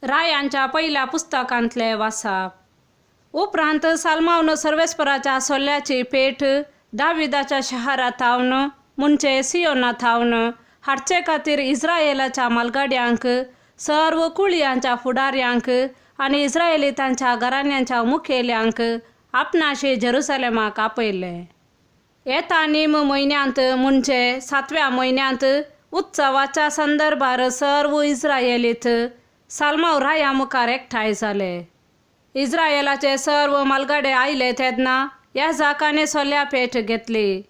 रायांच्या पहिल्या पुस्तकांतले वाचप। उपरांत साल्मावन सर्वेस्पराच्या सोल्याची पेट दाविदाच्या शहरात थावन मुंचे सियोना थावन हाडचे खातीर इस्रायेलाच्या मालगाड्यांक सर्व कुळयांच्या फुडाऱ्यांक आनी इस्रायेलीतांच्या घराण्यांच्या मुखेल्यांक आपणाशी जेरुसलेमाक आपयले। येता नीम म्हयन्यांत मुंचे 7व्या म्हयन्यांत उत्सवाच्या संदर्भार सर्व इस्रायेलीत साल्माव राया मुखार एकठांय जाले। इस्रायेलाचे सर्व मालगाडे आयले तेन्ना याजकाने सोल्या पेट घेतली।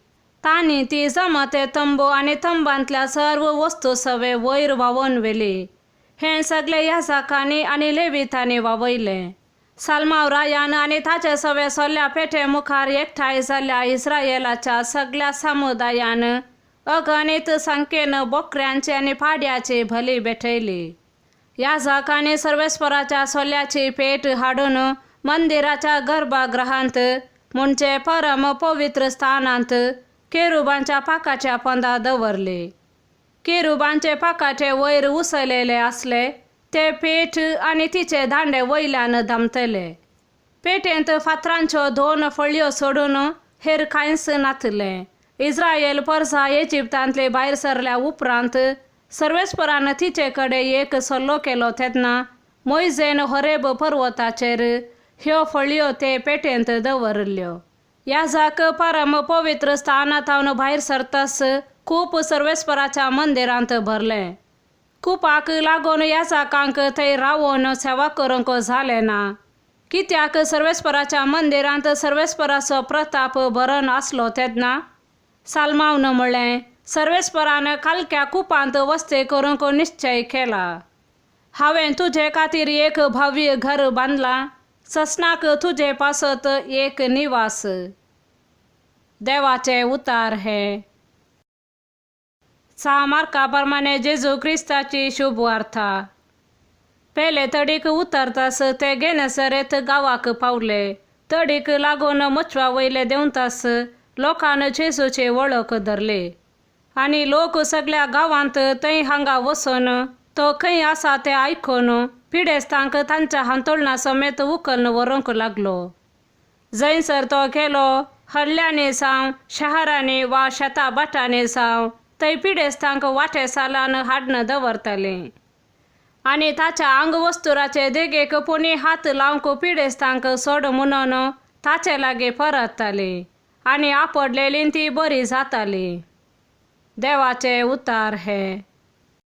तांणी ती जमते तंबू आनी तंबांतल्या सर्व वस्तू सवे वयर व्हांवोवन व्हेली। हें सगळे याजकांनी आनी लेवितांनी व्हांवयले। साल्माव रायान आनी ताचे सवे सोल्या पेटे मुखार एकठांय जाल्ल्या इस्रायेलाच्या सगळ्या समुदायान अगणित संख्येन बोकड्यांची आनी पाड्याची बली भेटयली। याजकांनी सर्वेस्पराच्या सोल्याची पेट हाडून मंदिराच्या गर्भगृहांत मुंचे परम पवित्र स्थानांत केरुबांच्या पाकाच्या पंदा दवरली। केरुबांचे पाकाचे वयर उसळलेले आसले ते पेट आनी तिचे दांडे वयल्यान धांवतले। पेटेंत फातरांच्यो 2 फळयो सोडून हेर कांयच नासलें। इस्रायेल परसा इजिप्तांतले भायर सरल्या उपरांत सर्वेस्परान तिचे कडेन एक सल्लो केलो तेन्ना मोइजेन होरेब पर्वताचेर ह्यो फळयो ते पेटेंत दवरल्यो। याजक परम पवित्र स्थानांतावन भायर सरतास खूप सर्वेस्पराच्या मंदिरांत भरले। कुपाक लागून याजकांक थंय रावोन सेवा करूंक जालें ना, कित्याक सर्वेस्पराच्या मंदिरांत सर्वेस्पराचो प्रताप भरन आसलो तेन्ना साल्मावन म्हणलें, सर्वेस्परान कालक्या कुपांत वस्ती करूंक निश्चय केला। हांवें तुजे खातीर एक भव्य घर बांदलां, ससनाक तुजे पासत एक निवास। देवाचे उतार हे। मार्का प्रमाणे जेजू क्रिस्ताची शुभ वार्ता। पयले तडीक उतरतास ते गेनेसरेत गांवाक पावले। तडीक लागून मुछवा वयले देंवतास लोकान जेजूची वळख धरली आनी लोक सगळ्या गांवांत थंय हांगा वचून तो खंय आसा तें आयकून पिडेस्तांक तांच्या हांतोळणा समेत उखलून व्हरूंक लागलो। जंयसर तो गेलो हडल्यांनी जावं शहरांनी वा शेता भाटांनी जावं थंय पिडेस्तांक वाटे सालान हाडून दवरतालीं आनी ताच्या आंगवस्तुराचे देगेक कोणी हात लावंक पिडेस्तांक सोड म्हणून ताचे लागीं परततालीं आनी आपडलेलीं ती बरी जातालीं। देवाचे उतार हे।